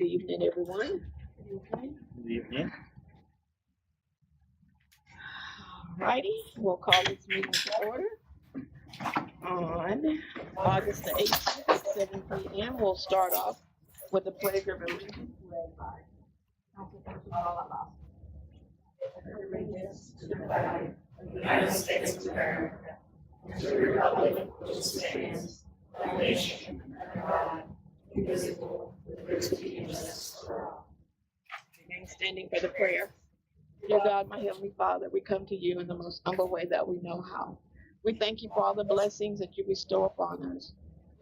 Good evening, everyone. Good evening. Alrighty, we'll call this meeting to order on August the 18th at 7 p.m. We'll start off with the Pledge of Allegiance led by allegiance to the flag of the United States of America and to the republic which stands, one nation, under God, indivisible, with liberty and justice for all. Remain standing for the prayer. Dear God, my Heavenly Father, we come to you in the most humble way that we know how. We thank you for all the blessings that you bestow upon us.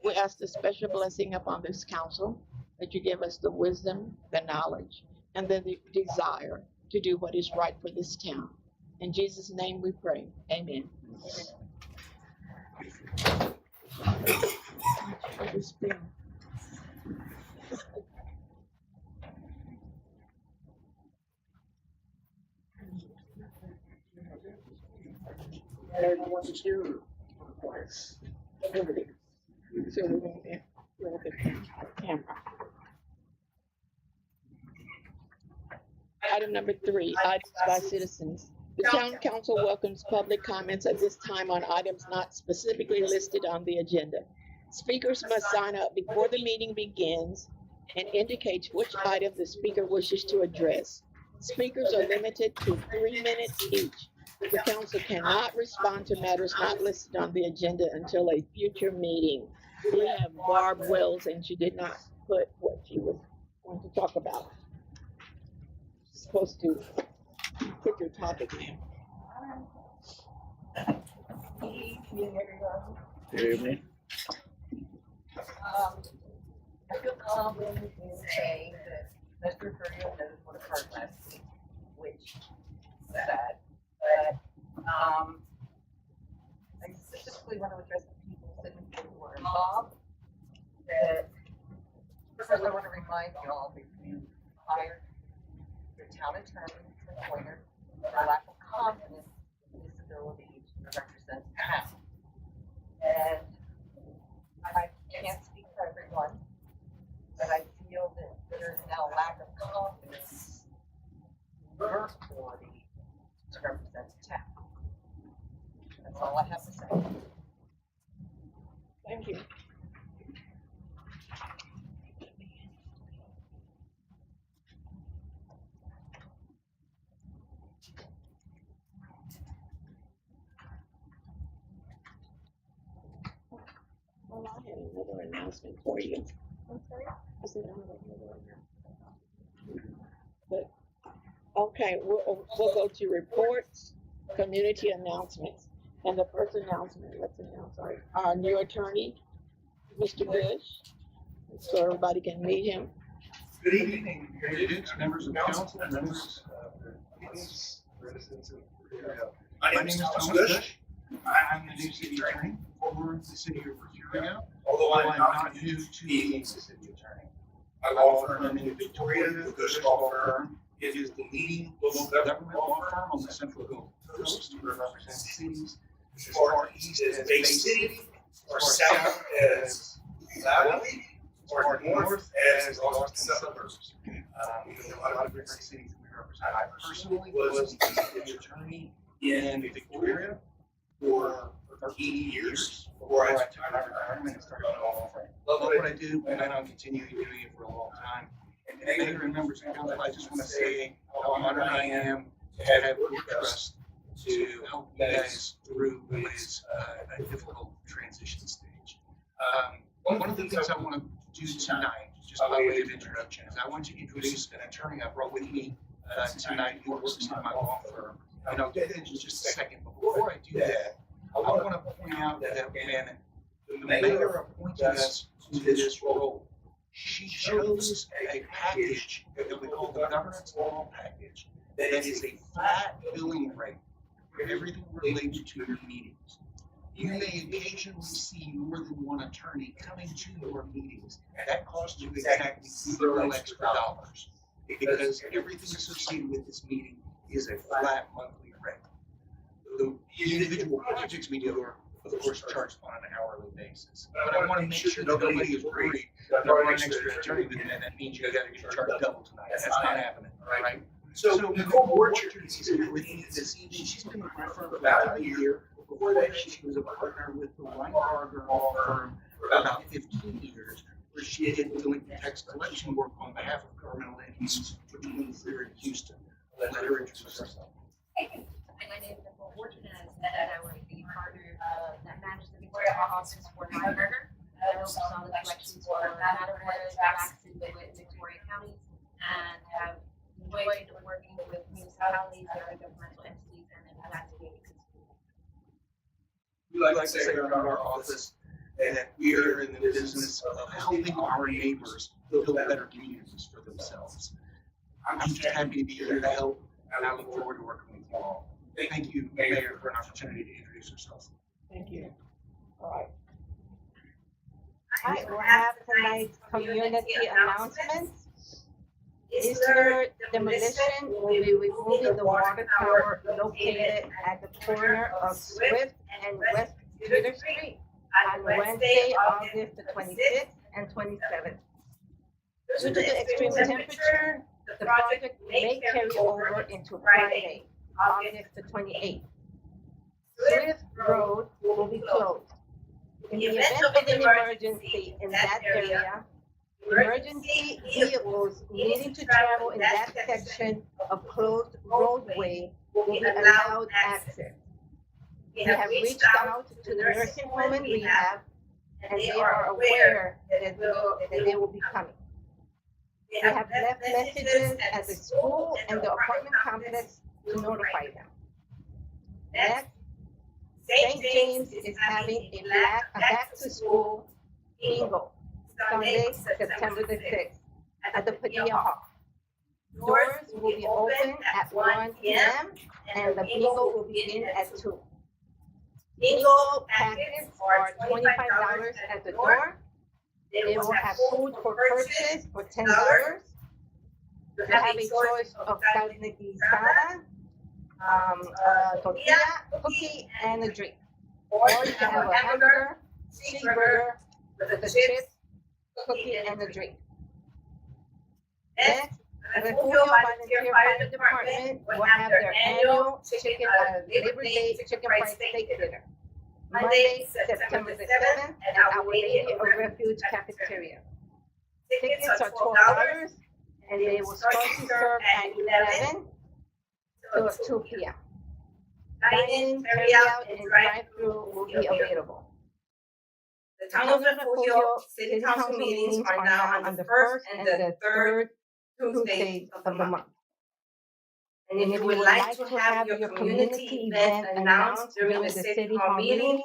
We ask the special blessing upon this council, that you give us the wisdom, the knowledge, and the desire to do what is right for this town. In Jesus' name we pray. Amen. Everyone is here. Over there. So we're going to look at the camera. Item number 3, items by citizens. The town council welcomes public comments at this time on items not specifically listed on the agenda. Speakers must sign up before the meeting begins and indicate which item the speaker wishes to address. Speakers are limited to 3 minutes each. The council cannot respond to matters not listed on the agenda until a future meeting. We have Barb Wells, and she did not put what she was going to talk about. She's supposed to put your topic in. Good evening. I feel confident in saying that Mr. Refugio knows what occurred last week, which is sad. But I specifically want to address the people sitting here who are involved. That first, I want to remind you all that you hired your town attorney, appointer, for lack of confidence in his ability to represent the town. And I can't speak for everyone, but I feel that there's now a lack of confidence in your ability to represent the town. That's all I have to say. Thank you. Well, I had another announcement for you. I'm sorry? I said I had another announcement. But, okay, we'll go to reports, community announcements. And the first announcement, let's announce our new attorney, Mr. Bush, so everybody can meet him. Good evening, Mayor Dukes, members of council, and members of the residents of Refugio. My name is Thomas Bush. I'm the new city attorney for the city of Refugio, although I'm not new to being the city attorney. My law firm in Victoria, the Bush Law Firm, it is the leading local government law firm on the Central Gulf Coast. We represent cities as far east as Bay City, or south as Valley, or north as Austin suburbs. We have a lot of different cities we represent. I personally was the city attorney in Victoria for 13 years before I took my retirement and started my law firm. Love what I do, and I'm continuing doing it for a long time. And Mayor and members of council, I just want to say how honored I am to have your trust to help you guys through what is a difficult transition stage. One of the things I want to do tonight, just by way of introduction, is I want to introduce an attorney I brought with me tonight who works in my law firm. And I'll get into just a second. But before I do that, I want to point out that when the mayor appointed us to this role, she chose a package that we call the governance law package that is a flat billing rate for everything related to your meetings. You may occasionally see more than one attorney coming to your meetings. That costs you exactly $0 extra dollars because everything associated with this meeting is a flat monthly rate. The individual projects we do are of course, charged on an hourly basis. But I want to make sure that nobody is worried that our next attorney, then that means you gotta get charged double tonight. That's not happening, all right? So Nicole Borchard is here with me this evening. She's been with my firm for about a year. Before that, she was a partner with the Weinberger law firm for about 15 years, where she did delinquent tax collection work on behalf of governmental entities between here in Houston. Let her introduce herself. My name is Nicole Borchard, and as I said, I was the partner that managed the Victoria office for Weinberger. I oversaw the collections for Matterhorn, Jackson, DeWitt, and Victoria counties, and have enjoyed working with municipalities, other governmental entities, and investigating. We like to say around our office that we are in the business of helping our neighbors build better communities for themselves. I'm just happy to be here to help, and I look forward to working with you all. Thank you, Mayor, for an opportunity to introduce yourself. Thank you. All right. All right, we'll have tonight's community announcements. Easter demolition will be removing the water tower located at the corner of Swift and West Tudor Street on Wednesday, August the 26th and 27th. Due to the extreme temperature, the project may carry over into Friday, August the 28th. Swift Road will be closed. In the event of an emergency in that area, emergency vehicles needing to travel in that section of closed roadway will be allowed access. We have reached out to the nursing home and rehab, and they are aware that they will be coming. We have left messages at the school and the apartment complex to notify them. Next, St. James is having a back-to-school bingo Sunday, September the 6th at the Padilla Hall. Doors will be open at 1 p.m. and the bingo will begin at 2. Bingo packets are $25 at the door. They will have food for purchase for $10. You have a choice of carne guisada, tortilla, cookie, and a drink. Or you can have a hamburger, cheeseburger with the chips, cookie, and a drink. Next, the Refugio Volunteer Fire Department will have their annual Labor Day chicken fried steak dinner. Monday, September the 7th at Our Lady of Refuge Cafeteria. Tickets are $12 and they will start to serve at 11 to 2 p.m. Dining, carry-out, and drive-through will be available. The Town of Refugio City Council meetings are now on the first and the third Tuesdays of the month. And if you would like to have your community event announced during the City Hall meeting,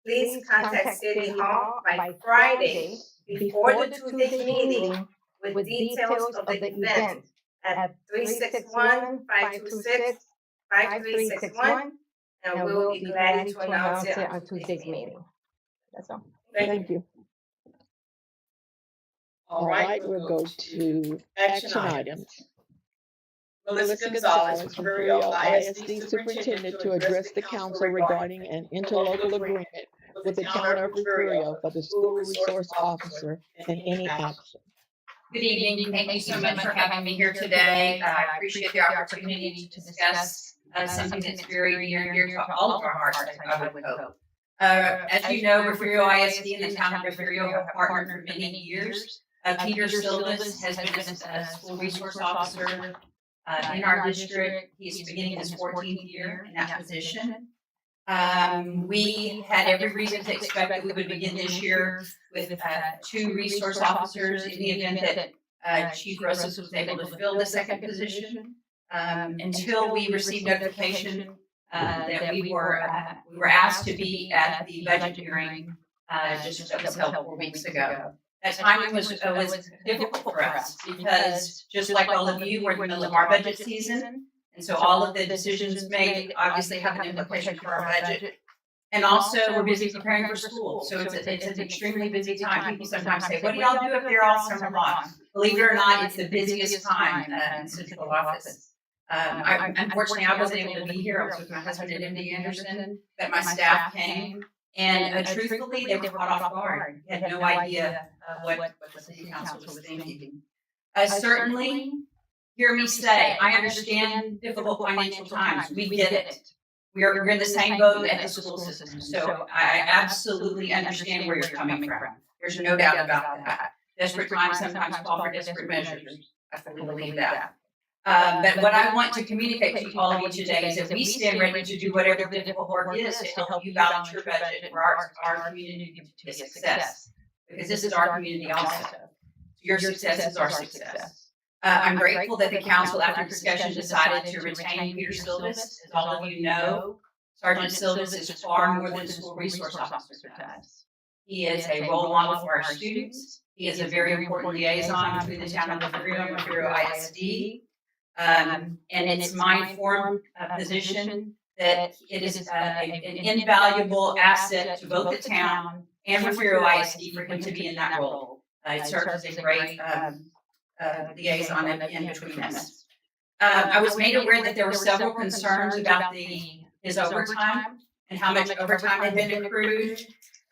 please contact City Hall by Friday before the Tuesday meeting with details of the event at 361-526-5361, and we'll be glad to announce it on Tuesday's meeting. That's all. Thank you. All right, we'll go to action items. Melissa Gonzalez, Refugio ISD Superintendent, to address the council regarding an interlocal agreement with the town of Refugio for the school resource officer and any action. Good evening. Thank you so much for having me here today. I appreciate the opportunity to discuss something that's very near and dear to all of our hearts, I would hope. As you know, Refugio ISD and the town of Refugio have partnered for many years. Peter Silvas has been a school resource officer in our district. He's beginning his 14th year in that position. We had every reason to expect that we would begin this year with 2 resource officers in the event that Chief Rosas was able to fill the second position. Until we received notification that we were asked to be at the budget hearing just a couple of weeks ago. That timing was difficult for us because just like all of you, we're in the middle of our budget season. And so all of the decisions made obviously have an implication for our budget. And also we're busy preparing for school. So it's an extremely busy time. People sometimes say, what do y'all do if they're all summer long? Believe it or not, it's the busiest time in central office. Unfortunately, I wasn't able to be here. I was with my husband at MD Anderson, but my staff came. And truthfully, they were caught off guard. They had no idea what the city council was thinking. Certainly, hear me say, I understand difficult financial times. We get it. We're in the same boat as the school system. So I absolutely understand where you're coming from. There's no doubt about that. Desperate times sometimes call for desperate measures. I fully believe that. But what I want to communicate to all of you today is that we stand ready to do whatever the difficult work is to help you balance your budget for our community to be a success. Because this is our community also. Your success is our success. I'm grateful that the council, after discussion, decided to retain Peter Silvis. As all of you know, Sergeant Silvis is far more than a school resource officer to us. He is a role model for our students. He is a very important liaison between the town of Refugio and Refugio ISD. And it's my informed position that it is an invaluable asset to both the town and Refugio ISD for him to be in that role. It serves as a great liaison in between us. I was made aware that there were several concerns about his overtime and how much overtime had been accrued.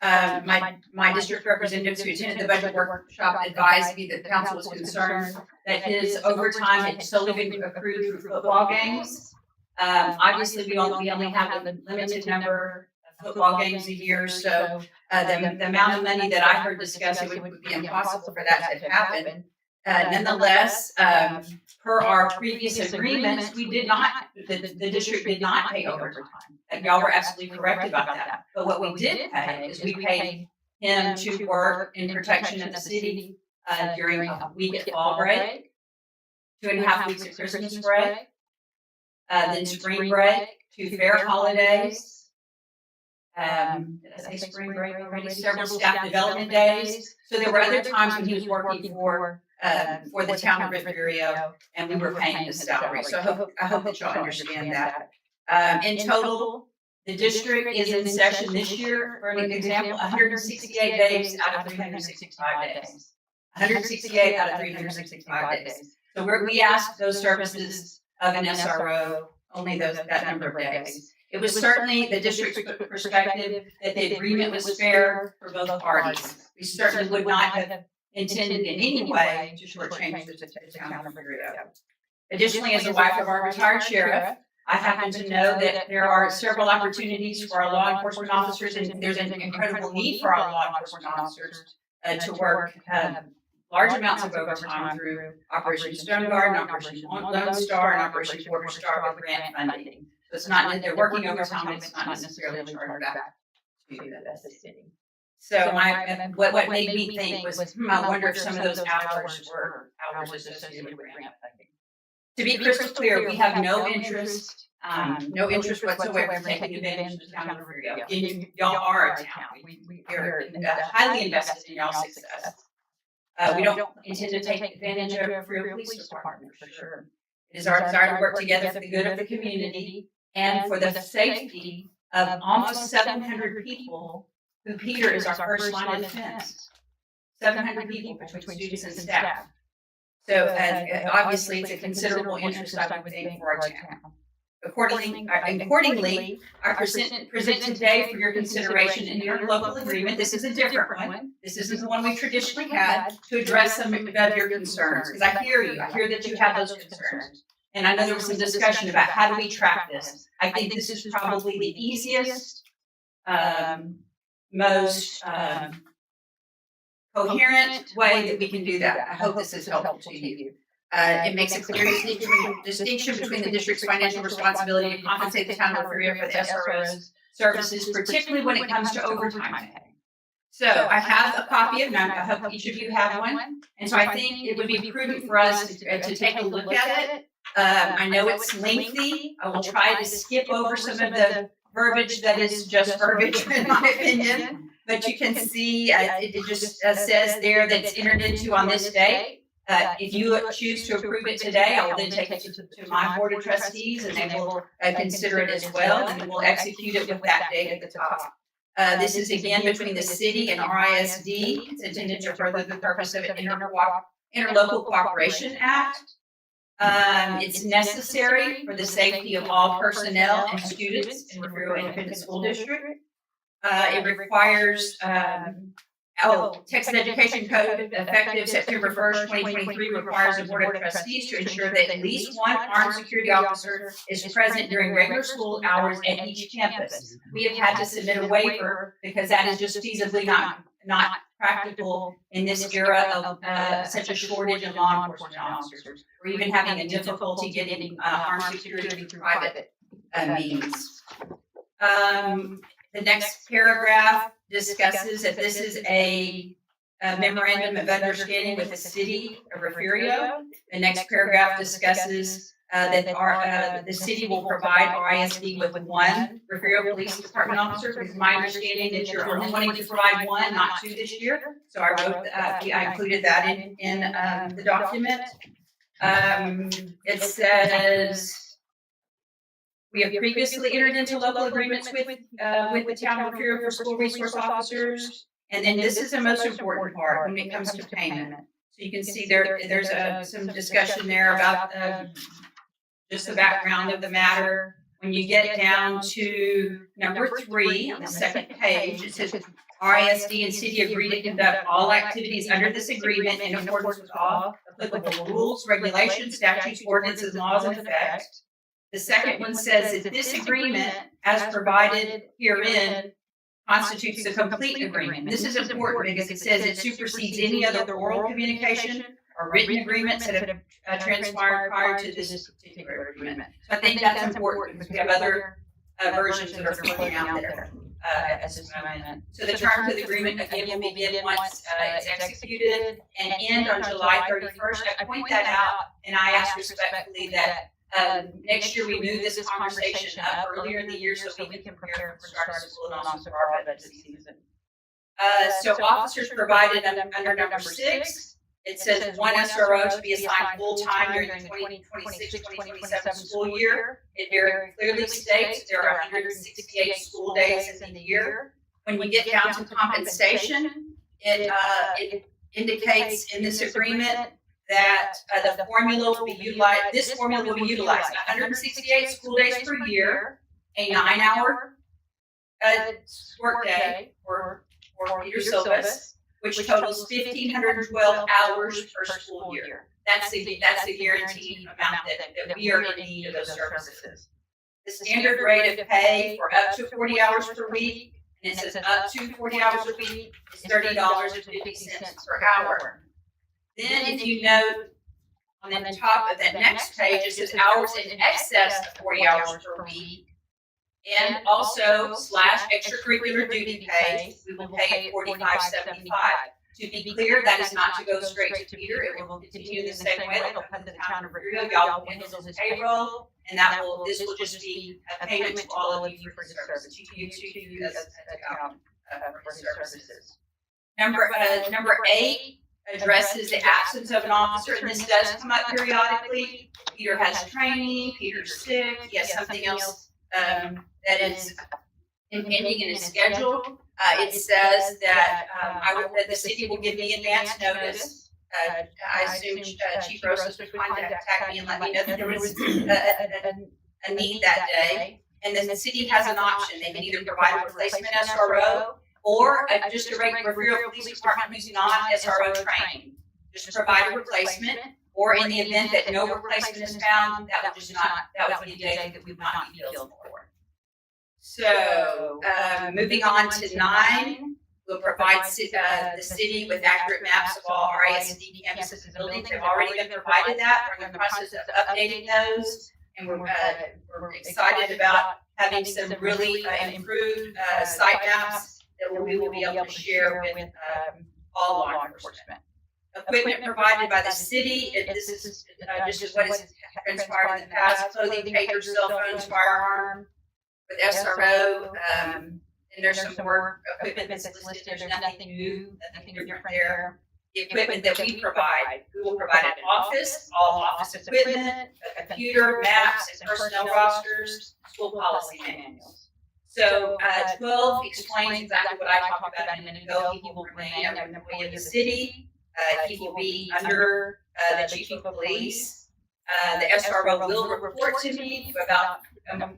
My district representatives who attended the budget workshop advised me that the council was concerned that his overtime had solely been accrued through football games. Obviously, we only have a limited number of football games a year, so the amount of money that I heard discussed, it would be impossible for that to happen. Nonetheless, per our previous agreements, we did not, the district did not pay overtime. Y'all were absolutely correct about that. But what we did pay is we paid him to work in protection of the city during a week at fall break, 2.5 weeks at Christmas break, then spring break, 2 fair holidays. Did I say spring break already? Several staff development days. So there were other times when he was working for the town of Refugio, and we were paying his salary. So I hope that y'all understand that. In total, the district is in session this year, for an example, 168 days out of 365 days. 168 out of 365 days. So we asked those services of an SRO only that number of days. It was certainly the district's perspective that the agreement was fair for both parties. We certainly would not have intended in any way to shortchange the town of Refugio. Additionally, as the wife of our retired sheriff, I happen to know that there are several opportunities for our law enforcement officers, and there's an incredible need for our law enforcement officers to work large amounts of overtime through Operation Stone Guard, and Operation Lone Star, and Operation Border Star with grant funding. So it's not that they're working overtime; it's not necessarily charged back to the city. So what made me think was, I wonder if some of those hours were hours associated with grant funding. To be crystal clear, we have no interest whatsoever in taking advantage of the town of Refugio. Y'all are a town. We are highly invested in y'all's success. We don't intend to take advantage of the Refugio Police Department, for sure. It is our desire to work together for the good of the community and for the safety of almost 700 people who Peter is our first line of defense. 700 people between students and staff. So obviously it's a considerable interest, I would think, for our town. Accordingly, I present today for your consideration an interlocal agreement. This is a different one. This isn't the one we traditionally had, to address some of your concerns. Because I hear you. I hear that you have those concerns. And I know there was some discussion about how do we track this. I think this is probably the easiest, most coherent way that we can do that. I hope this is helpful to you. It makes a clear distinction between the district's financial responsibility to compensate the town of Refugio for the SRO's services, particularly when it comes to overtime pay. So I have a copy of it, and I hope each of you have one. And so I think it would be prudent for us to take a look at it. I know it's lengthy. I will try to skip over some of the verbiage that is just verbiage, in my opinion. But you can see it just says there that it's entered into on this date. If you choose to approve it today, I will then take it to my board of trustees, and they will consider it as well, and we'll execute it with that date at the top. This is again between the city and RISD. It's intended to further the purpose of an Interlocal Cooperation Act. It's necessary for the safety of all personnel and students in Refugio Independent School District. It requires, Texas Education Code effective September 1st, 2023 requires the Board of Trustees to ensure that at least one armed security officer is present during regular school hours at each campus. We have had to submit a waiver because that is just feasibly not practical in this era of such a shortage of law enforcement officers. We're even having a difficulty getting armed security through private means. The next paragraph discusses that this is a memorandum of understanding with the city of Refugio. The next paragraph discusses that the city will provide RISD with one Refugio Police Department officer. It's my understanding that you're only wanting to provide one, not two this year. So I wrote, I included that in the document. It says, we have previously entered into local agreements with the town of Refugio for school resource officers. And then this is the most important part when it comes to payment. So you can see there's some discussion there about just the background of the matter. When you get down to number 3 on the second page, it says RISD and city agree to conduct all activities under this agreement in accordance with all applicable rules, regulations, statutes, ordinances, laws in effect. The second one says that this agreement, as provided herein, constitutes a complete agreement. And this is important because it says it supersedes any other oral communication or written agreements that have transpired prior to this particular agreement. So I think that's important because we have other versions that are floating out there at this moment. So the terms of the agreement again will begin once it's executed and end on July 31st. I point that out and I ask respectfully that next year we move this conversation up earlier in the year so we can prepare for the start of school and also for our budget season. So officers provided under number 6, it says one SRO to be assigned full-time during the 2026-2027 school year. It very clearly states there are 168 school days in the year. When we get down to compensation, it indicates in this agreement that the formula will be utilized. This formula will be utilized 168 school days per year, a 9-hour work day for Peter Silvas, which totals 1,512 hours per school year. That's the guaranteed amount that we are in need of those services. The standard rate of pay for up to 40 hours per week, and it says up to 40 hours a week, is $30.50 per hour. Then if you note on the top of that next page, it says hours in excess of 40 hours per week. And also / extracurricular duty pay, we will pay $45.75. To be clear, that is not to go straight to Peter. It will continue the same way. It'll come to the town of Refugio. Y'all will handle his payroll, and this will just be a payment to all of you for the service. To you as a town for his services. Number 8 addresses the absence of an officer, and this does come up periodically. Peter has training. Peter's sick. He has something else that is impending in his schedule. It says that the city will give me advance notice. I assume Chief Rosas would contact me and let me know that there was a need that day. And then the city has an option. They can either provide a replacement SRO or just a regular police department who's not SRO trained. Just provide a replacement. Or in the event that no replacement is found, that would be a day that we would not be billed for. So, moving on to 9, we'll provide the city with accurate maps of all RISD campuses and buildings. They've already been provided that. We're in the process of updating those, and we're excited about having some really improved site maps that we will be able to share with all law enforcement. Equipment provided by the city. This is just what has transpired in the past: clothing, pagers, cell phones, firearm. With SRO, and there's some more equipment that's listed. There's nothing new, nothing different there. The equipment that we will provide an office, all office equipment, a computer, maps, and personnel rosters, school policy manuals. So 12 explains exactly what I talked about a minute ago. He will remain an employee of the city. He will be under the chief of police. The SRO will report to me about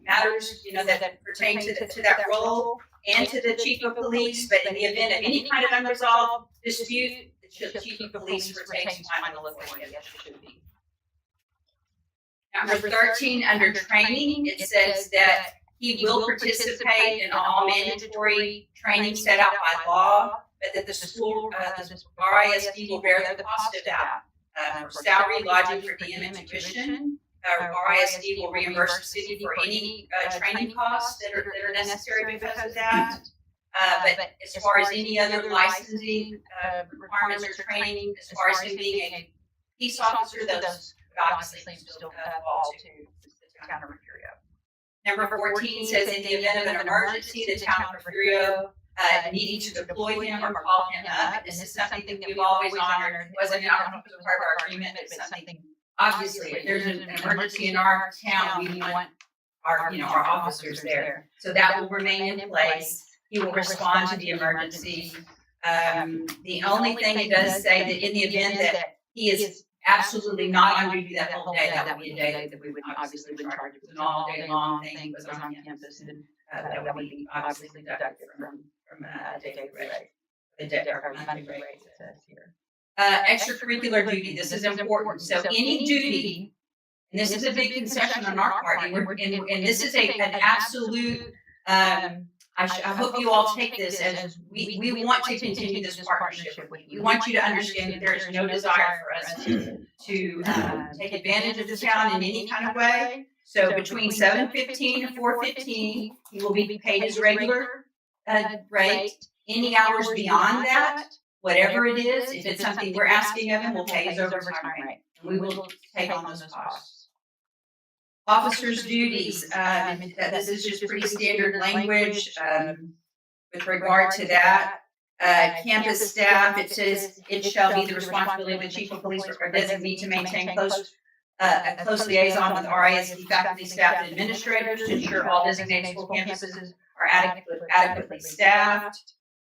matters, that pertain to that role. and to the chief of police, but in the event of any kind of unresolved dispute, the chief of police retains final authority, as it should be. Number 13, under training, it says that he will participate in all mandatory training set out by law, but that the school, the RISD will bear the cost of that. For salary, lodging, per diem, and tuition. RISD will reimburse the city for any training costs that are necessary because of that. But as far as any other licensing requirements or training, as far as him being a peace officer, those obviously still fall to the town of Refugio. Number 14 says, in the event of an emergency, the town of Refugio needing to deploy him or call him up. And this is something that we've always honored. It wasn't, I don't know if it was part of our agreement, but it's something, obviously, if there's an emergency in our town, we want our officers there. So that will remain in place. He will respond to the emergency. The only thing it does say that in the event that he is absolutely not on duty that whole day, that would be a day that we would obviously charge. It was an all day long thing, it was on campus, and that would be obviously deducted from daily rate. The monthly rate, it says here. Extracurricular duty, this is important. So any duty, and this is a big concession on our part, and this is an absolute, I hope you all take this as we want to continue this partnership with you. We want you to understand that there is no desire for us to take advantage of the town in any kind of way. So between 7:15 and 4:15, he will be paid his regular rate. Any hours beyond that, whatever it is, if it's something we're asking of him, we'll pay his overtime rate. And we will take on those costs. Officers' duties, this is just pretty standard language with regard to that. Campus staff, it says it shall be the responsibility of the chief of police or designee to maintain a close liaison with RISD faculty, staff, and administrators to ensure all designated school campuses are adequately staffed.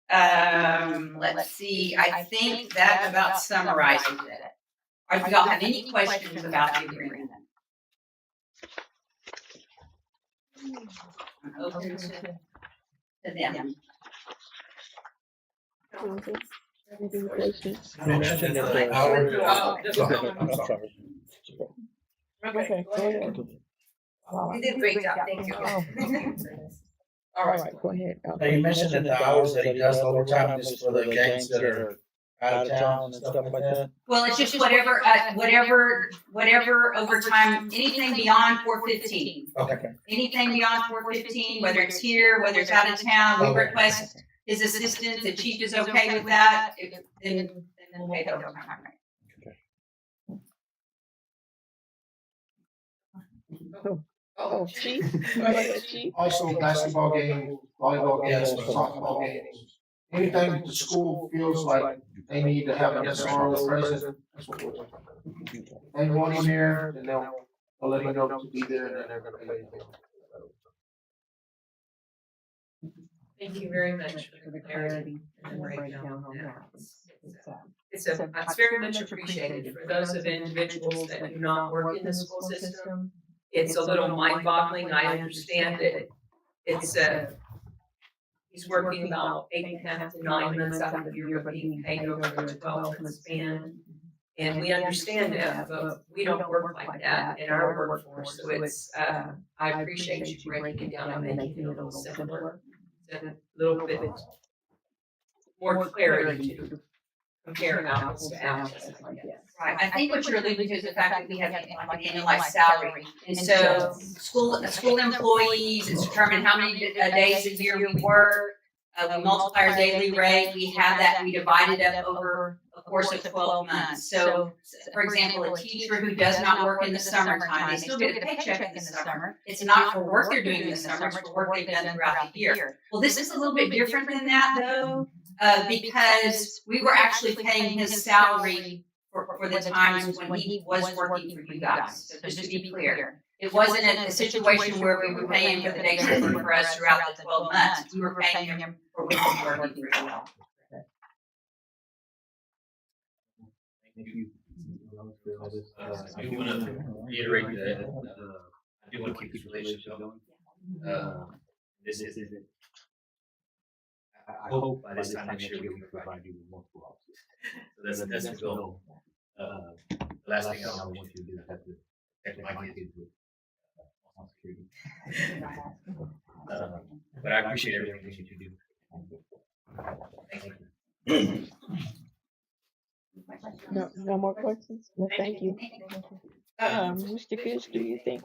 Let's see, I think that about summarizes it. Do y'all have any questions about the agreement? I'm open to them. Any questions? You mentioned that the hours. I'm sorry. Okay, go ahead. You did a great job, thank you. All right, go ahead. Now, you mentioned that the hours that he does overtime is for the gangs that are out of town and stuff like that? Well, it's just whatever overtime, anything beyond 4:15. Okay. Anything beyond 4:15, whether it's here, whether it's out of town, we request his assistance, the chief is okay with that, then we'll pay the overtime rate. Oh, chief? Go ahead, chief. Also basketball games, volleyball games, softball games. Anything the school feels like they need to have an SRO present, that's what we're talking about. They want him here, then they'll let him know to be there, and then they're gonna pay him. Thank you very much for the clarity and the breakdown on that. It's very much appreciated for those of individuals that do not work in the school system. It's a little mind-boggling. I understand that it's he's working about 8.5 to 9 months out of the year, but being paid over a 12-month span. And we understand that, but we don't work like that in our workforce. So it's I appreciate you breaking it down and making it a little simpler, a little bit more clarity to compare apples to apples. Right, I think what you're alluding to is the fact that we have like annualized salary. And so school employees, it's determined how many days a year we work. We multiply our daily rate, we have that, we divide it up over a course of 12 months. So, for example, a teacher who does not work in the summertime, they still get a paycheck in the summer. It's not for work they're doing in the summer, it's for work they've done throughout the year. Well, this is a little bit different than that though, because we were actually paying his salary for the times when he was working for you guys. So just to be clear. It wasn't a situation where we were paying for the days he worked for us throughout the 12 months. We were paying him for when he was working for you all. Thank you. I do want to reiterate that I do want to keep this relationship going. This isn't I hope by this time next year we can provide you with multiple offices. So that's the goal. The last thing I always want you to do is have to protect my kids with on security. But I appreciate everything that you do. Thank you. No more questions? Well, thank you. Mr. Fish, do you think?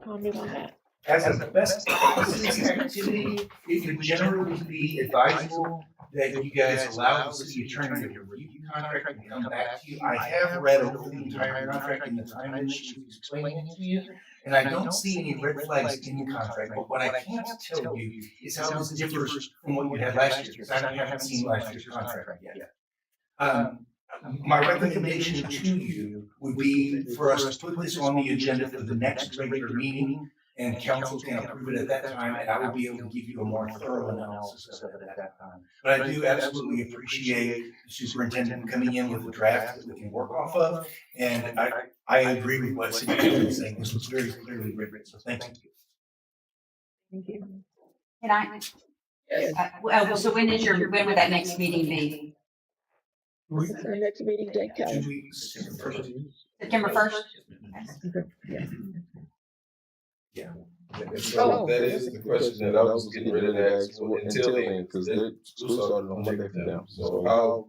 Comment on that? As a best practices activity, it would generally be advisable that you guys allow the city attorney to review the contract and come back to you. I have read over the entire contract in the time that she was explaining it to you, and I don't see any red flags in the contract, but what I can't tell you is how this differs from what you had last year, because I haven't seen last year's contract yet. My recommendation to you would be for us to put this on the agenda for the next regular meeting, and council can approve it at that time, and I will be able to give you a more thorough analysis of it at that time. But I do absolutely appreciate the superintendent coming in with a draft that we can work off of, and I agree with what City Attorney is saying. This was very clearly written, so thank you. Thank you. Can I? So when would that next meeting be? What's our next meeting date, 2 Kelly? weeks, September 1st? Yeah. So that is the question that I was getting ready to ask until then, because the school started on Monday for them. So how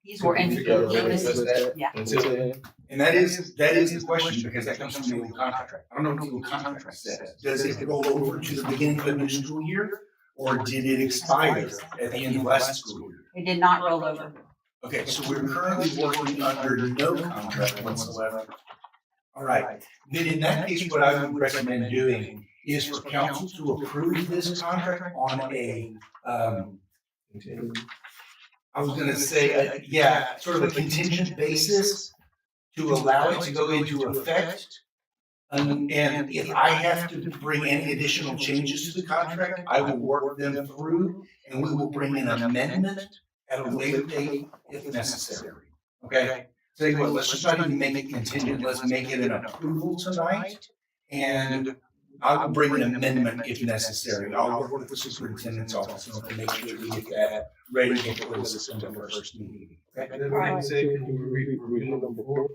These were in. figure out a way to address that Yeah. until then? and that is the question, because that comes from the old contract. I don't know what the old contract says. Does it roll over to the beginning of the new school year, or did it expire at the end of last school year? It did not roll over. Okay, so we're currently working under no contract whatsoever. All right, then in that case, what I would recommend doing is for council to approve this contract on a, I was gonna say, sort of a contingent basis to allow it to go into effect. And if I have to bring any additional changes to the contract, I will work them through, and we will bring an amendment at a later date if necessary. Okay? Tell you what, let's just not even make it contingent, let's make it an approval tonight, and I will bring an amendment if necessary. I'll work with the superintendent's office to make sure we get that ready before the September 1st meeting. Okay? And then when you say, can you review number 4?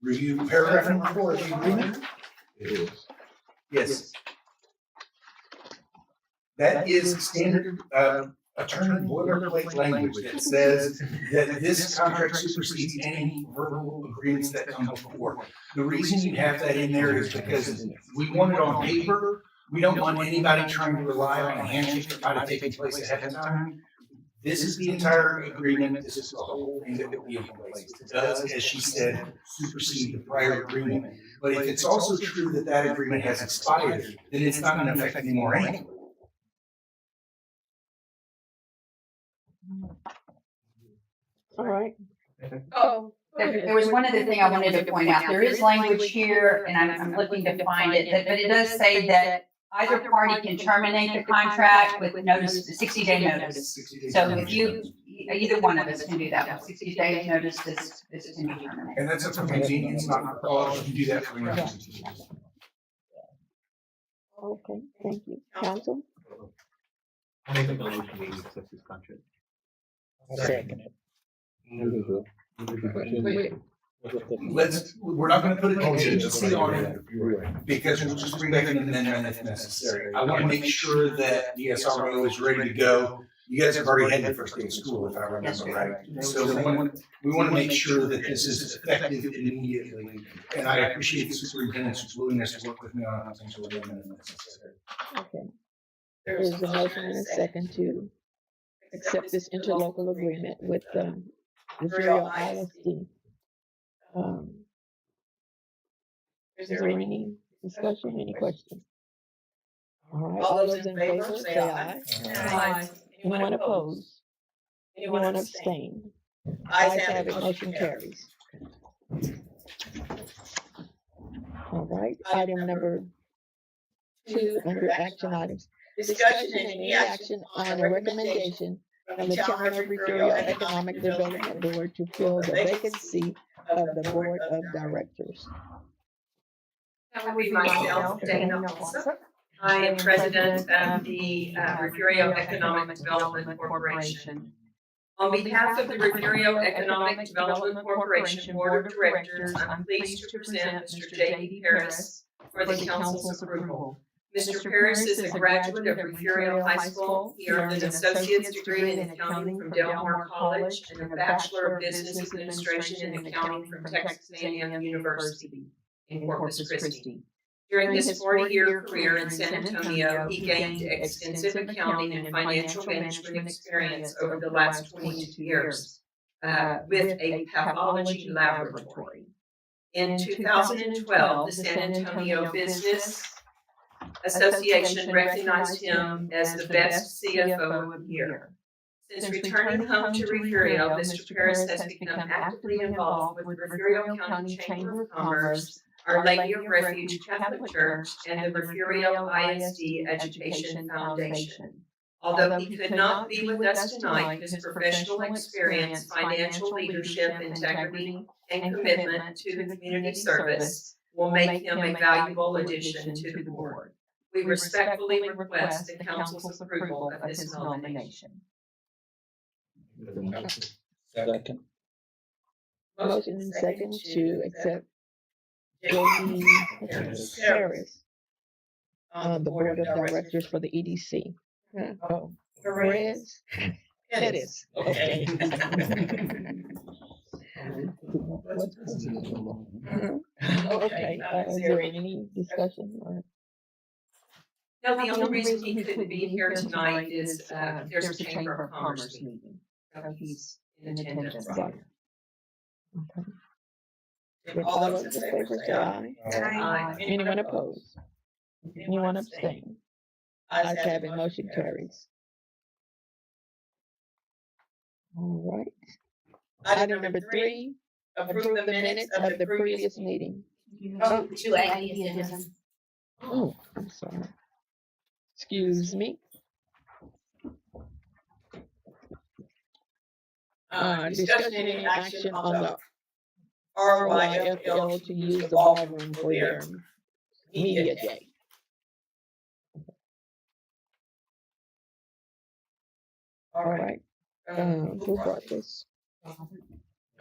Review paragraph number 4 of the agreement? It is. Yes. That is standard, attorney boilerplate language that says that this contract supersedes any verbal agreements that come before. The reason you have that in there is because we want it on paper. We don't want anybody trying to rely on a handshake that might have taken place ahead of time. This is the entire agreement. This is the whole thing that will be in place. It does, as she said, supersede the prior agreement. But if it's also true that that agreement has expired, then it's not in effect anymore anyway. All right. Oh, there was one other thing I wanted to point out. There is language here, and I'm looking to find it, but it does say that either party can terminate the contract with notice, 60-day notice. So if either one of us can do that, 60 days notice, this can be terminated. And that's up for convenience, not for cause. You can do that for your institution. Okay, thank you. Council? I make a motion to accept this contract. Second. We're not gonna put a contingency on it, because we'll just bring back an amendment if necessary. I wanna make sure that the SRO is ready to go. You guys have already had your first day of school, if I remember right. So we wanna make sure that this is effective immediately. And I appreciate the superintendent's willingness to work with me on potential amendment if necessary. Okay. There is a motion and a second to accept this interlocal agreement with, Refugio ISD. Is there any discussion, any questions? All right, all those in favor, say aye. Aye. Anyone opposed? Anyone abstain? Ayes have it, motion carries. All right, item number 2 under action items. Discussion and any action on a recommendation from the Town of Refugio Economic Development Board to fill the vacancy of the Board of Directors. That would be myself, Dana Olson. I am president of the Refugio Economic Development Corporation. On behalf of the Refugio Economic Development Corporation Board of Directors, I'm pleased to present Mr. J.D. Paris for the council's approval. Mr. Paris is a graduate of Refugio High School. He earned an associate's degree in accounting from Del Mar College and a Bachelor of Business Administration in accounting from Texas A&M University in Corpus Christi. During his 40-year career in San Antonio, he gained extensive accounting and financial management experience over the last 22 years with a pathology laboratory. In 2012, the San Antonio Business Association recognized him as the best CFO of the year. Since returning home to Refugio, Mr. Paris has become actively involved with Refugio County Chamber of Commerce, Our Lady of Refuge Catholic Church, and the Refugio ISD Education Foundation. Although he could not be with us tonight, his professional experience, financial leadership, integrity, and commitment to the community service will make him a valuable addition to the board. We respectfully request the council's approval of his nomination. Second. Motion and second to accept J.D. Harris on the board of directors for the EDC. Oh, Perez? Pettis. Okay. Okay, is there any discussion or? No, the only reason he couldn't be here tonight is there's a Chamber of Commerce meeting. So he's in attendance. Right. Okay. If all those in favor say aye. Aye. Anyone opposed? Anyone abstain? Ayes have it, motion carries. All right. Item number 3, approve the minutes of the previous meeting. Oh, 2 Oh, I'm sorry. Excuse me. Discussion and any action on the RYFL to use the ballroom for their media day. All right. Who brought this?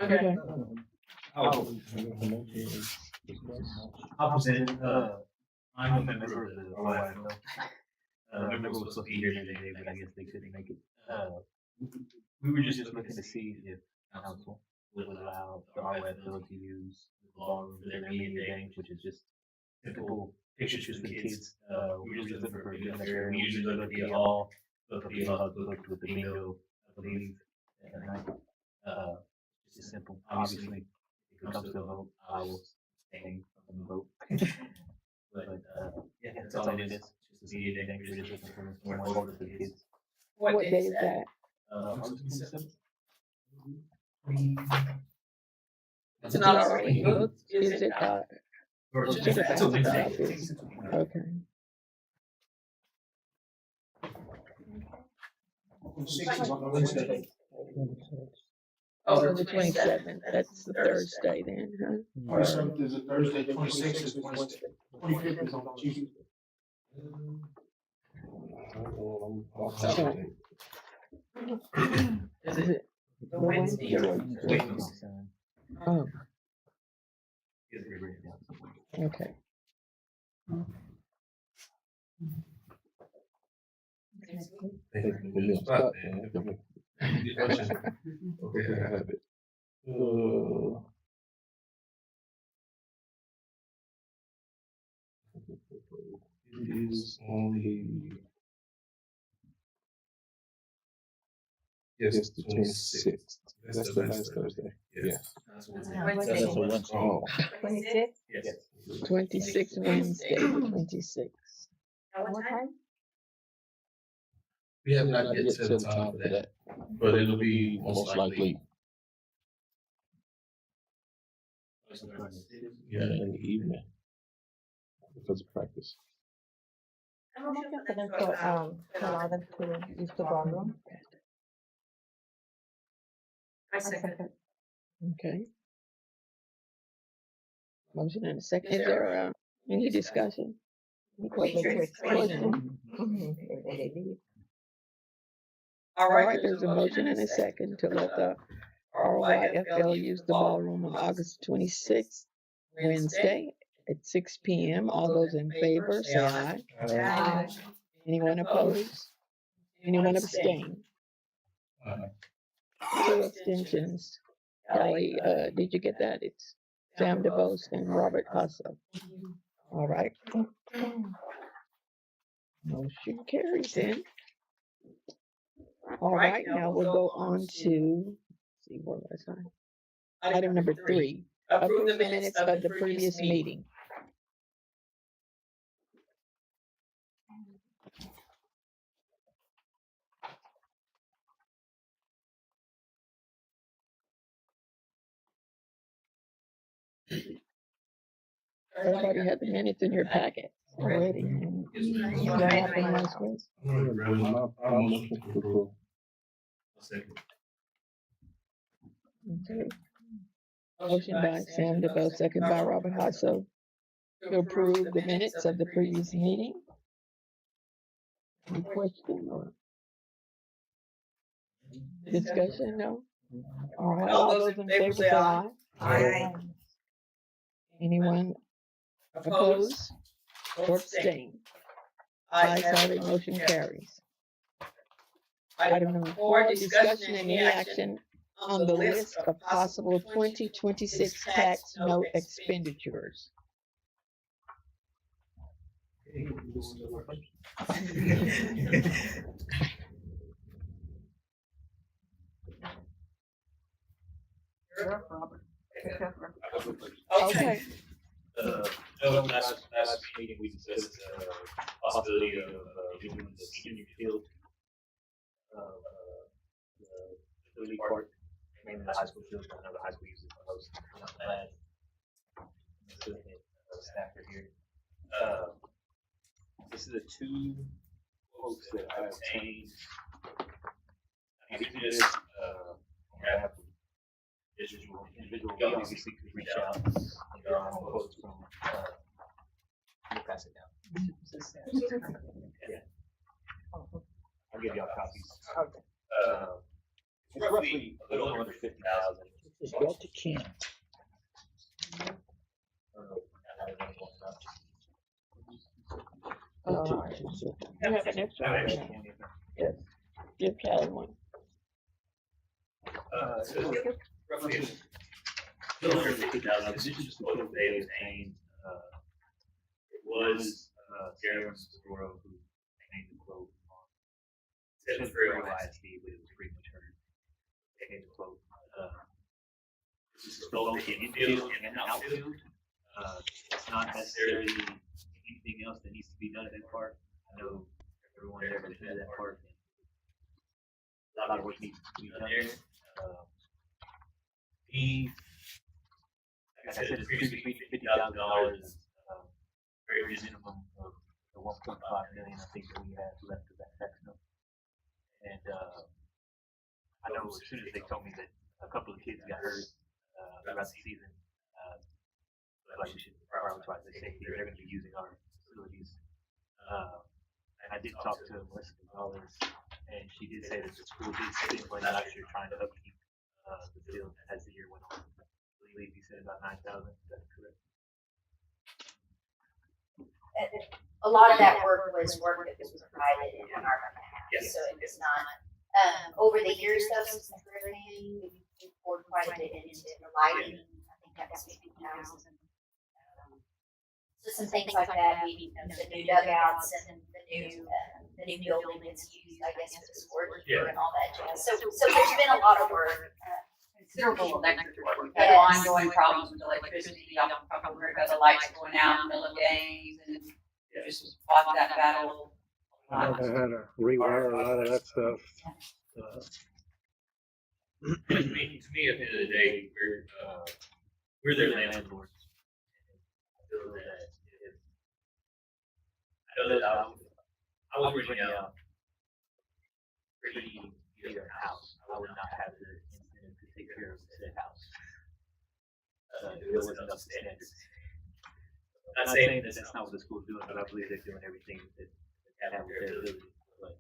Okay. I'll present, I'm a member of the RYFL. Member was supposed to be here today, but I guess they couldn't make it. We were just looking to see if council would allow the RYFL to use the ballroom for their media day, which is just typical pictures for the kids. We were just looking for a good area. We usually look at the hall, look with the bingo, I believe, at night. It's just simple. Obviously, if it comes to a vote, I will abstain from the vote. But yeah, that's all it is. Just a media day. We're just looking for more exposure for the kids. What day is that? August 27th. It's not already booked, is it? Should have asked about this. Okay. Oh, the 27th, that's the Thursday then, huh? 27th is a Thursday, 26th is Wednesday, 25th is on Tuesday. Is it the Wednesday or? Oh, okay. Okay, I have it. It is only. Yes, the 26th. That's the last Thursday. Yes. That's Wednesday. a Wednesday. Oh, 26? Yes. 26 Wednesday, the 26th. At what time? we have not yet set a time for that, but it'll be most likely, yeah, in the evening. Because of practice. I'm okay for them to allow them to use the ballroom. I second. Okay. Motion and a second. Is there any discussion? Any questions? All All right, right, there's a motion and a second to let the RYFL use the ballroom on August 26th, Wednesday at 6 p.m. All those in favor, say aye. Aye. Anyone opposed? Anyone abstain? Two abstentions. Kelly, did you get that? It's Sam DeVos and Robert Hasso. All right. Motion carries then. All right, now we'll go on to, let's see, what was I? Item number 3, approve the minutes of the previous meeting. Everybody had the minutes in your packet already. What happened last week? Okay. Motion by Sam DeVos, second by Robert Hasso, to approve the minutes of the previous meeting. Any question or discussion? No? All right, all those in favor say aye. Aye. Anyone opposed or abstain? Ayes have it, motion carries. Item number 4, discussion and any action on the list of possible 2026 tax note expenditures. Okay. Last meeting, we discussed, possibility of, doing the senior field, the league park, mainly the high school field, I know the high school uses the most, land. Staff are here. This is the 2 quotes that I obtained. These are just, I have individual, you obviously could reach out and get your own quotes from, we'll pass it down. Yeah. I'll give y'all copies. It's roughly a little under 50,000. It's built to camp. You have an extra one? Yes. Give Kelly one. So roughly a little under 50,000. This is just the quote they obtained. It was Jeremy Soro who made the quote on. It was very ISD, but it was pretty much her. They made the quote. This is both the infield and the outfield. It's not necessarily anything else that needs to be done in that park. I know everyone there has been to that park. A lot of work needs to be done there. He, like I said, it's previously $50,000, very minimum of the 1.5 million I think that we have left of that tax note. And I know as soon as they told me that a couple of kids got hurt throughout the season, like we should prioritize their safety. They're going to be using our facilities. And I did talk to Melissa Gonzalez, and she did say that the school did spend money last year trying to upkeep the field as the year went on. I believe he said about 9,000. Is that correct? A lot of that work was work that was provided in our behalf. Yes. So it was not, over the years though, since the hurricane, we poured quite a bit into the lighting. I think that was 50,000. So some things like that, we, the new dugouts and the new building that's used, I guess, for the sport and all that jazz. So there's been a lot of work. Considerable electric work. We've had ongoing problems with electricity. Y'all probably heard about the lights going out in the middle of games and just fought that battle. I had to rewire a lot of that stuff. To me, at the end of the day, we're their landlords. I know that I was renting out pretty either house. I would not have the incentive to take care of said house. It wasn't up to standards. Not saying that that's not what the school's doing, but I believe they're doing everything that they have with their ability. But,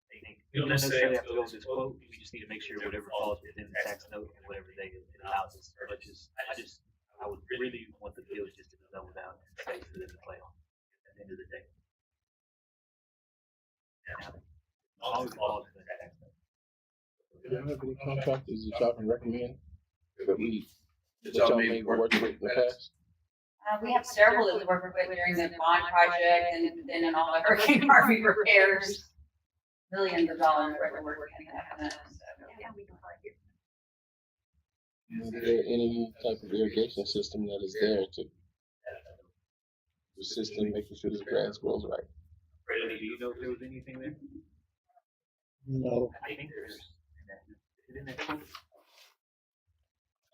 I think we don't necessarily have to go with this quote, we just need to make sure whatever falls within the tax note and whatever they it allows us, or I would really want the village just to know without space for them to play on at the end of the day. Now, as long as it falls within the tax note. Do you have any contractors that y'all can recommend that y'all may work with in the past? We have several that we worked with during the bond project and then in all the Hurricane Harvey repairs. Millions of dollars worth of work can happen. So, yeah, we can find you. Is there any type of irrigation system that is there to assist in making sure this grass grows right? Brandon, do you know if there was anything there? No. I think there's. Is it in that quote?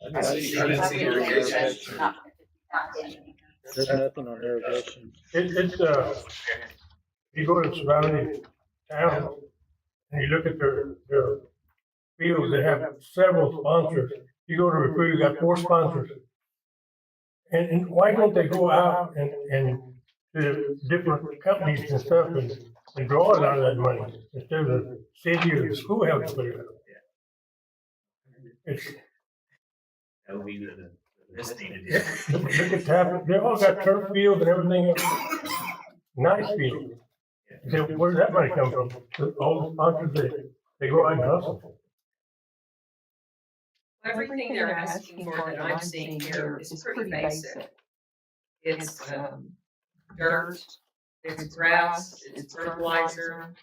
I didn't see irrigation. There's nothing on irrigation. It's, you go to surrounding towns and you look at their fields, they have several sponsors. You go to Refugio, you got 4 sponsors. And why don't they go out and to different companies and stuff and draw a lot of that money instead of the city or the school having to put it up? It's, That would be the best thing to do. look at that, they all got turf fields and everything else. Nice fields. Say, where does that money come from? All the sponsors, they go out and hustle. Everything they're asking for that I'm seeing here is pretty basic. It's, dirt, it's grass, it's fertilizer,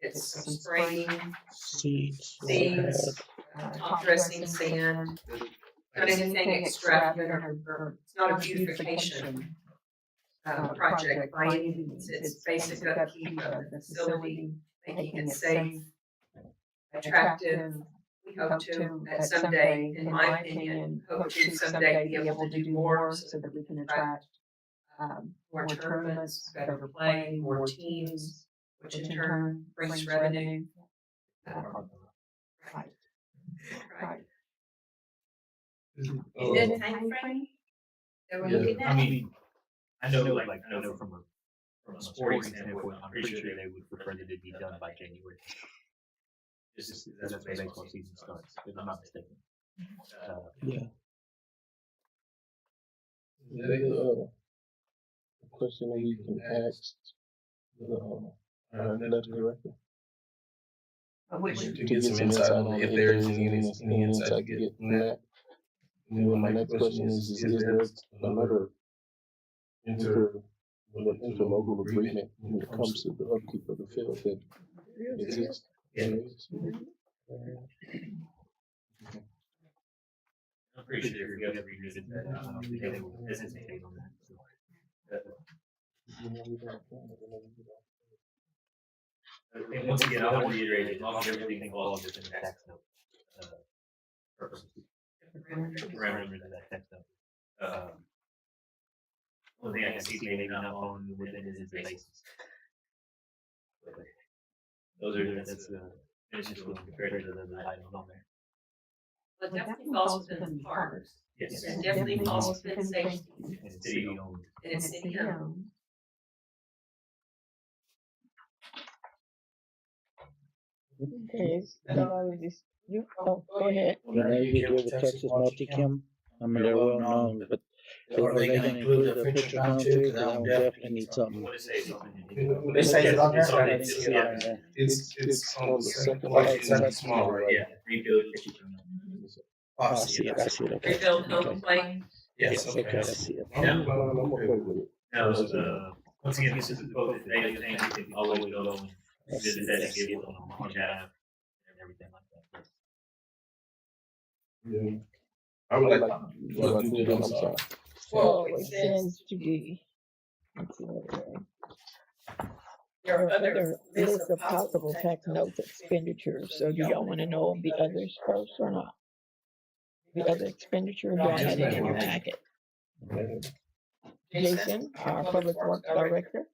it's some spraying, Seeds. top dressing sand, not anything extravagant or it's not a beautification project by any means. It's basic upkeep of the facility, making it safe, attractive. We hope to, at someday, in my opinion, hope to someday be able to do more so that we can attract more tournaments, better play, more teams, which in turn brings revenue. Right. Right. Is there a time frame that we're looking at? I mean, I know from a sporting standpoint, I'm pretty sure they would prefer that it be done by January. That's when baseball season starts, if I'm not mistaken. Yeah. Question that we can ask our athletic director. To get some insight on if there is any insight to get from that. And then my next question is there another interlocal agreement when it comes to the upkeep of the field that exists? I'm pretty sure if we ever revisit that, I don't think they will hesitate on that. And once again, I want to reiterate, as long as everything falls within the tax note, purposes, parameters of that tax note. One thing I can see maybe not falling within is the basis. It's just compared to the other items on there. But it definitely falls within the parks. Yes. It definitely falls within safety. And it's city owned. And it's city owned. Okay, go ahead. You know, you do the Texas Multicam. I mean, they're well known, but are they gonna include the picture count too? Cause I would definitely need something. They say it on there? I didn't see it on there. It's on the second line, second small, right? Yeah, rebuild picture count. Oh, I see it, okay. Rebuild home Okay. plate. Yes, Okay, I see it. I'm okay with it. Now, once again, this is a quote that they think you can always go and visit that exhibit on that and everything like that. Yeah. I would like to do that, I'm sorry. Well, it sends to the. Let's see what it is. There are other lists of possible tax notes expenditures, so do y'all wanna know the others first or not? The other expenditure, y'all had it in your packet. Jason, our public works director.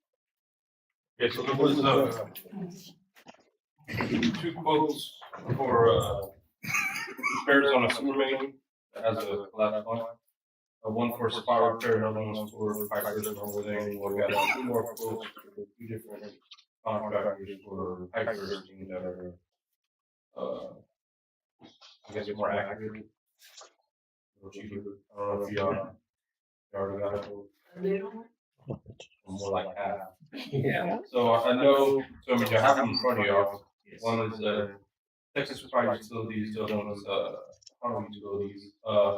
Yes, so there was, 2 quotes for, repairs on a sewer main that has a collapsed line. one for spot repair, another one's for pipe fitters and everything. We got two more quotes for two different contractors for pipe bursting that are, I guess more accurate. Or cheaper. I don't know if you already got it. More like half. Yeah. So I know, so I mean, you have them in front of you. One is, Texas Private Utilities, the other one is, Farm Utilities. I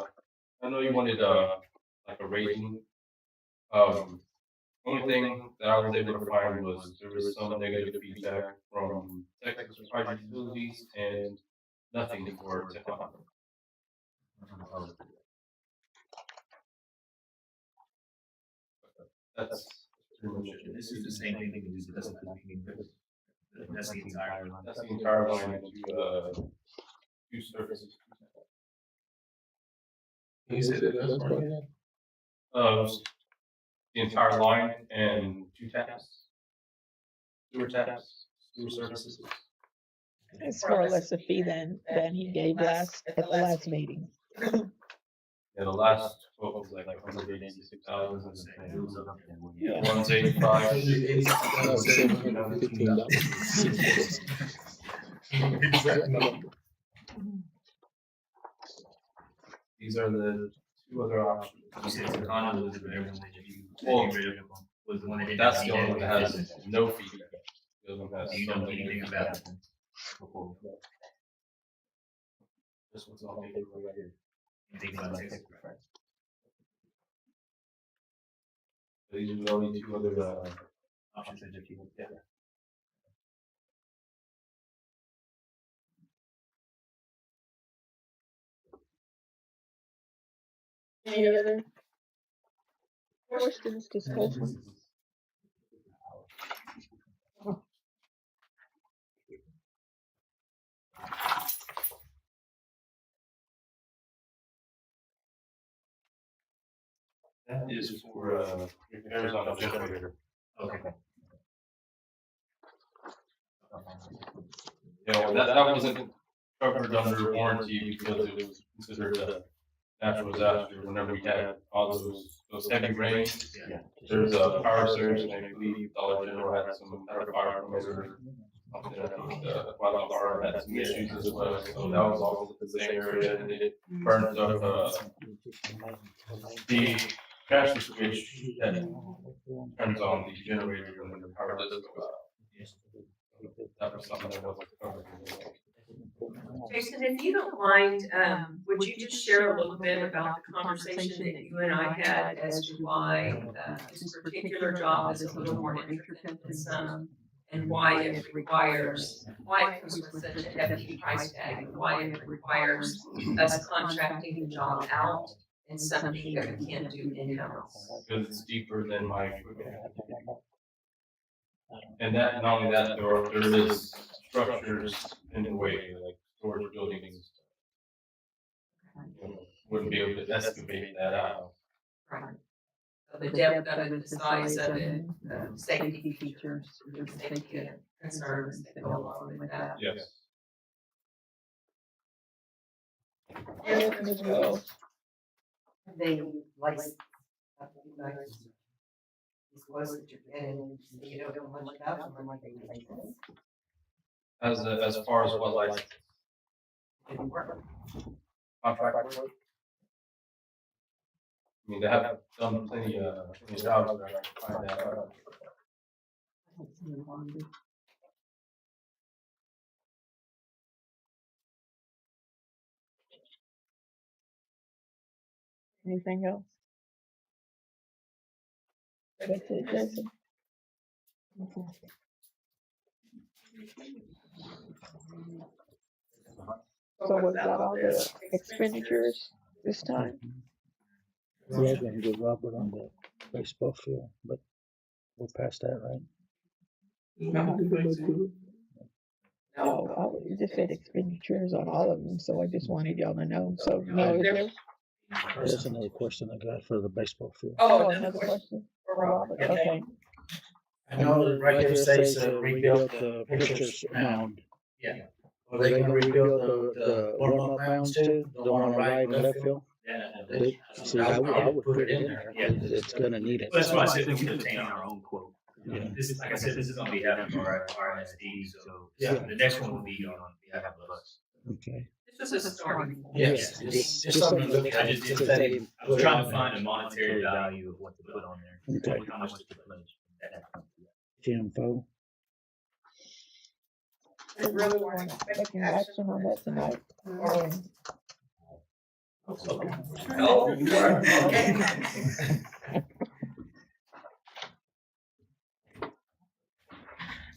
know you wanted, like a rating. Only thing that I was able to find was there was some negative feedback from Texas Private Utilities and nothing for Teflon. That's pretty much it. This is the same thing we do, but that's the entire line. That's the entire line into, two services. You said it does work. The entire line and two taps. Sewer taps, sewer services. It's far less a fee than he gave at the last meeting. Yeah, the last quote was like 186,000. Yeah. 185. These are the two other options. Well, Was the one that that's the only one that has no feedback. The other one has Do you know some anything negative about feedback. it? This one's all paid for right here. Anything about it? These are the only two other, Options that you looked at. Any other questions, discussion? that is for, repairs on a generator. Okay. Yeah, well, that wasn't covered under warranty because it was considered a natural disaster whenever we had all those heavy rains. Yeah. There's a power surge and I believe Dollar General had some kind of fire promoter. Something, I think, wildfire had some issues as well, so that was all the same area and it burned up, the master switch that turns on the generator when the power does go out. That was something that wasn't covered. Jason, if you don't mind, would you just share a little bit about the conversation that you and I had as to why this particular job is a little more intricate than some, and why it comes with such a hefty price tag, and why it requires us contracting the job out and something that we can't do in-house? Because it's deeper than my equipment. And that, not only that, there is structures in the way, like storage buildings. Wouldn't be able to excavate that out. Right. So the depth of it, the size of it, the safety features, the safety concerns that go along with that. Yes. As well. They like, these quotes that you're getting, you don't know much about them, like they make sense. As far as what like Didn't work. contract work. I mean, they have done plenty of jobs where I can find that out. Anything else? That's it, Jason. Okay. So was that all the expenditures this time? Yeah, gonna get Robert on the baseball field, but we're past that, right? No, I just said expenditures on all of them, so I just wanted y'all to know. So, no, is there? There's another question I got for the baseball field. Oh, another question for Robert, okay. I know that right there says rebuild the pitcher's mound. Yeah. Are they gonna rebuild the warm-up mounds too? The one on right and left field? See, I would put it in there, Yeah. 'cause it's gonna need it. That's why I said we could obtain our own quote. Yeah. This is, like I said, this is on behalf of our RSD, so the next one will be on behalf of us. Okay. This is a start. Yes, just something to look at. I just didn't, I was trying to find a monetary value of what to put on there. Okay. How much to pledge. Jim Fo. I really want to take an action on that tonight. Oh, okay.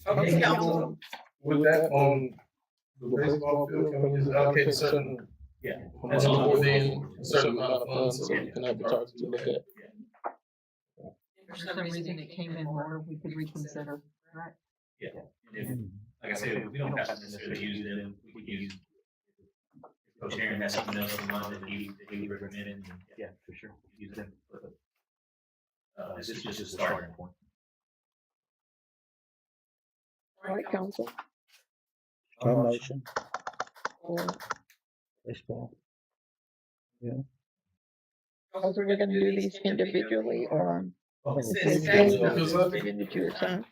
Okay, council. With that, on the baseball field, can we just allocate certain, That's on all. within a certain amount of funds so we can have the target to look at? For some reason it came in more, we could reconsider, right? Yeah. And if, like I said, we don't have to necessarily use them, we can use. Coach Aaron has something else in mind that he recommended, and yeah, for sure, use them. This is just a starting point. All right, council. Motion. Or, Baseball. are we gonna do these individually or? Expenditures, huh?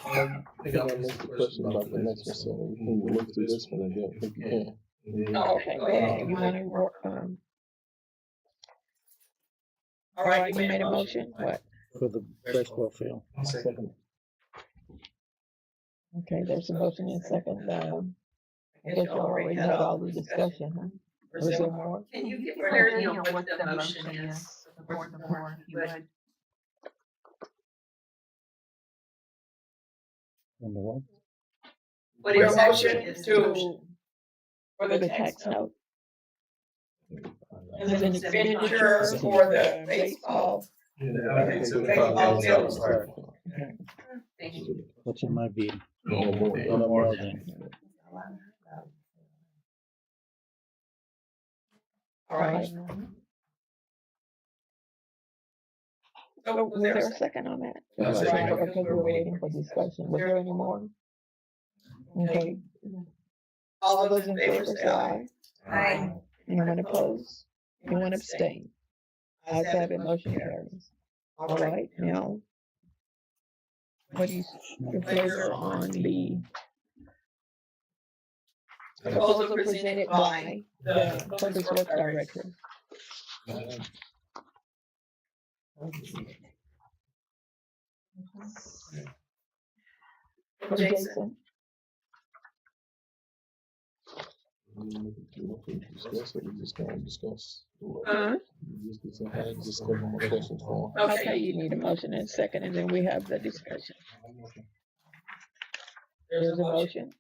I think I missed the question about the next one, so we can look through this one again if we can. And then- Oh, okay, go ahead. You wanna work, all right, you made a motion, what? For the baseball field. I'll second. Okay, there's a motion and second, I guess you already had all the discussion, huh? Or is there more? Can you give clarity on what the motion is? Support the board, if you would. Number one. What your motion is to, For the tax note. and then expenditures for the baseball. Yeah, allocate $75,000 for Thank you. What's in my view? No more. No more than. All right. So was there a second on that? I'll second. Because we're waiting for discussion. Was there any more? Okay. All those in favor say aye. Aye. Anyone opposed? Anyone abstain? Ayes have it, motion carries. All right, now. What is your pleasure on the proposal presented by the Public Works Director? Jason? Discuss it, we just can't discuss. Huh? Just had just a couple more questions for him. Okay, you need a motion and second, and then we have the discussion. There's a motion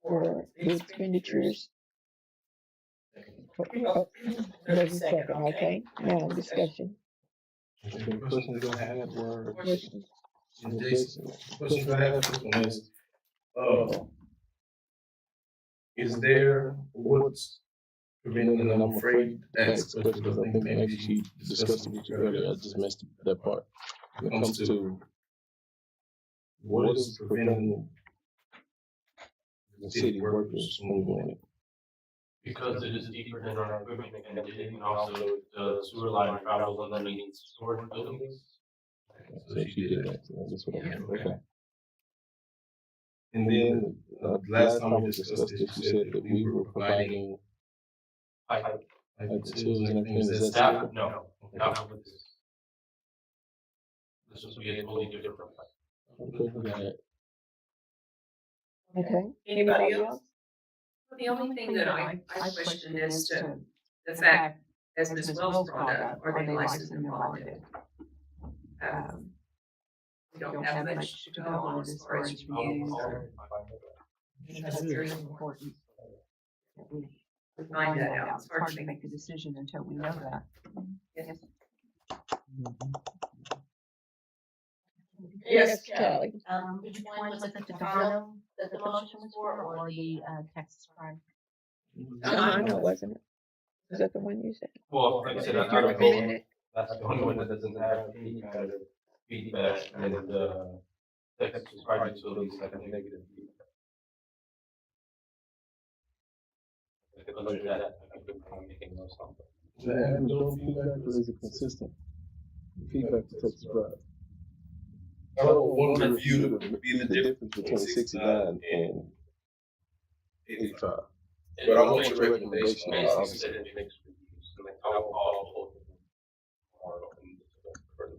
for the expenditures. Oh, there's a second, okay, now discussion. The questions I had were, Questions? and Jason, the questions I have for this one is there, what's preventing, and I'm afraid to ask questions because I think maybe she discussed it with you earlier, I just missed that part. When it comes to what is preventing the city workers from doing it? Because it is deeper than our equipment and also the sewer line travels underneath storage buildings. So she did that, so that's what I meant, okay. And then, last time we discussed this, you said that we were providing like the tools and everything, is that Staff, still? no, not with this. This would be a totally different. Okay, we got it. Okay, Anybody else? The only thing that I question is to the fact, as Ms. Wells brought up, are they licensed and bonded? We don't have much to go on as far as reviews or. That's very important. That we Find that out. It's hard to make a decision until we know that. Yes. yes, Charlie. Which one was it, the Tobano that the motion was for, or the, Texas Pride? No, wasn't it? Is that the one you said? Well, like I said, You recommended? that's the only one that doesn't have any kind of feedback, and the Texas private utilities have negative feedback. Because of that, I've been making those songs. And don't feedback is a consistent feedback that takes pride. I don't want to review to be the difference between 69 and 85. But I want your recommendation on obviously. Like I will call both of them tomorrow and discuss further.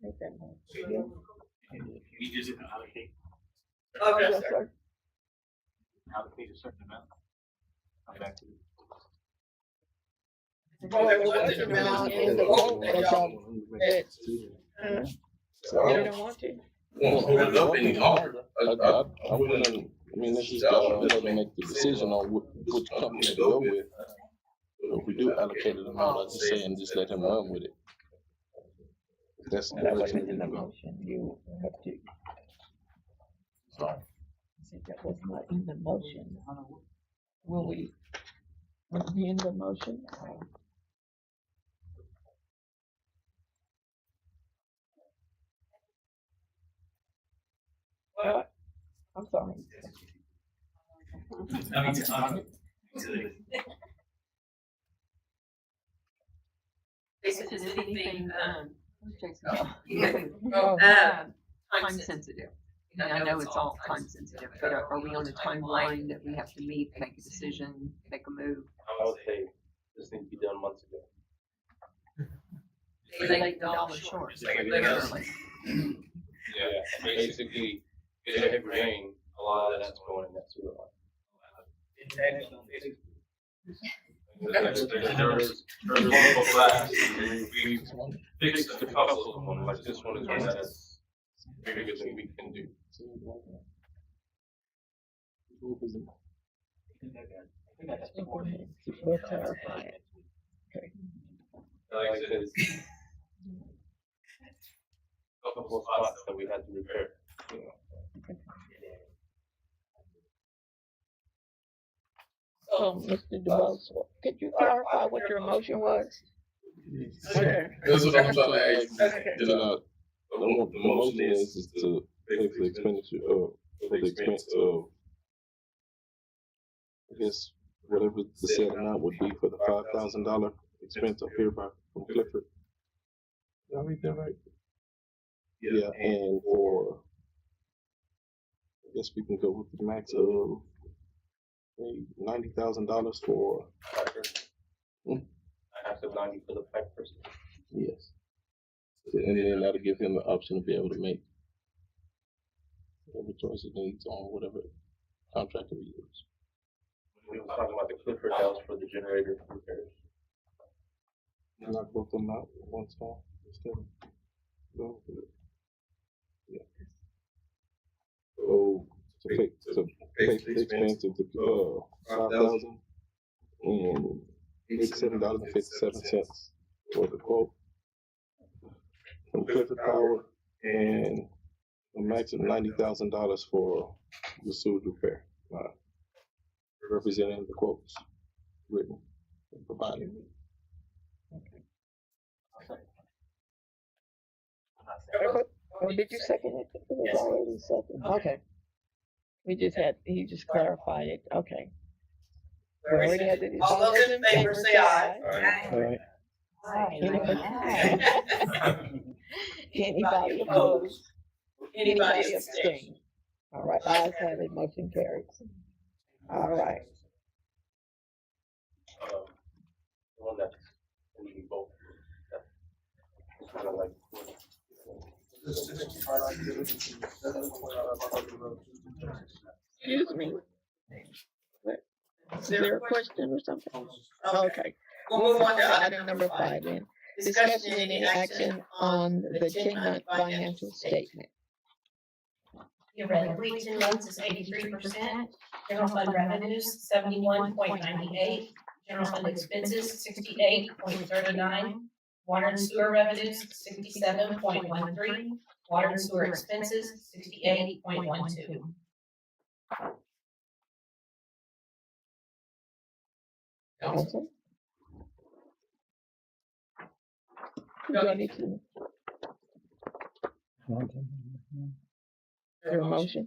Make that motion. We just allocate, Okay. Yes, sir. allocate a certain amount. Come back to it. Well, there was an amount in the vote that y'all, that, So you I don't want to? won't hold it up any longer. I wouldn't, I mean, that's just y'all, let them make the decision on which company to go with. But if we do allocate an amount, I'll just say and just let him run with it. If that's the That direction wasn't in we the go. motion, you have to. Sorry. I said that was not in the motion. Will we be in the motion? What? I'm sorry. Is anything, Oh, time sensitive? And I know it's all time sensitive, but are we on a timeline that we have to meet, make a decision, make a move? I would say this needs to be done months ago. Late dollar short, literally. Yeah, basically, in the heavy rain, a lot of that's going in that sewer line. There's multiple flats, we fixed a couple of them, like this one is one that's very good thing we can do. go ahead. We'll clarify it. Like I said, it's a couple of spots that we had to repair, you know. So, Mr. DeBose, could you clarify what your motion was? Okay. That's what I'm trying to ask. Okay. You know, the motion is to pay for the expenditure of, for the expense of, I guess, whatever the said amount would be for the $5,000 expense up here by, from Clifford. Did I read that right? Yeah, and for, I guess we can go with the max of maybe $90,000 for, I have to 90 for the pipe person. yes. And then that'll give him the option to be able to make whatever choice he needs on whatever contractor we use. We were talking about the Clifford House for the generator repairs. Knock both of them out at one time instead of going through it. Yeah. So to pay for the expense of the 5,000 and $87.57 for the quote from Clifford Power and a max of $90,000 for the sewage repair. Representing the quotes written and provided. Or did you second it? It was already second. Okay. He just clarified it. Okay. We already had the. All those in favor say aye. Anybody opposed? Anybody abstain? abstain? All right, ayes have it, motion carries. All right. The one that's in the boat. That's kind of like. Excuse me. Is there a question or something? Okay. We'll move on to Item number 5 then. Discussion and any action on the 10-month financial statement. Your red week 2 months is 83%, general fund revenues 71.98, general fund expenses 68.39, water and sewer revenues 67.13, water and sewer expenses 68.12. Council? Do I need to? Is there a motion?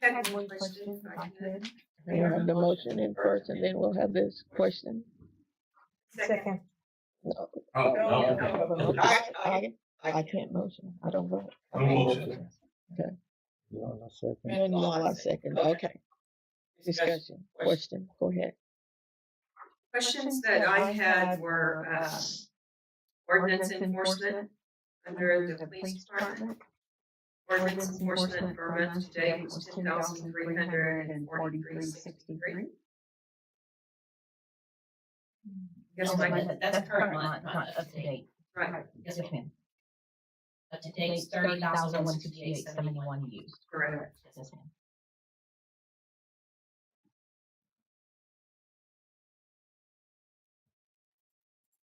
I had one question, if I could. We'll have the motion in first and then we'll have this question. Second. No. Oh, no. I can't motion. I don't vote. No motion. Okay. You want a second? And you want a second. Okay. Discussion, question, go ahead. Questions that I had were, ordinance enforcement under the police department. Ordinance enforcement for a month to date was 10,343.63. Guess my, That's current month, not up to date. right, Yes, ma'am. Up to date, 30,168.71 used. correct. Yes, ma'am.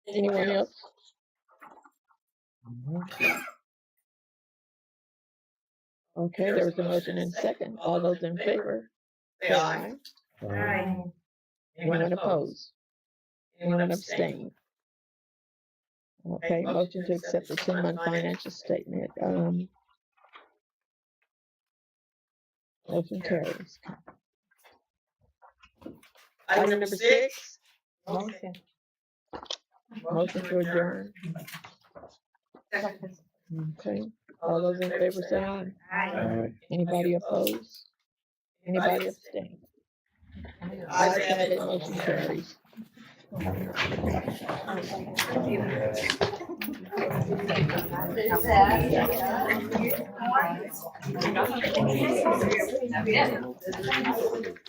Anyone else? Okay, there was a motion and second. All those in favor? Say aye. Aye. Anyone opposed? Anyone abstain? Okay, motion to accept the 10-month financial statement. Motion carries. Item number 6. Motion. Motion to adjourn. Okay, all those in favor say aye. Aye. Anybody opposed? Anybody abstain? Ayes have it, motion carries.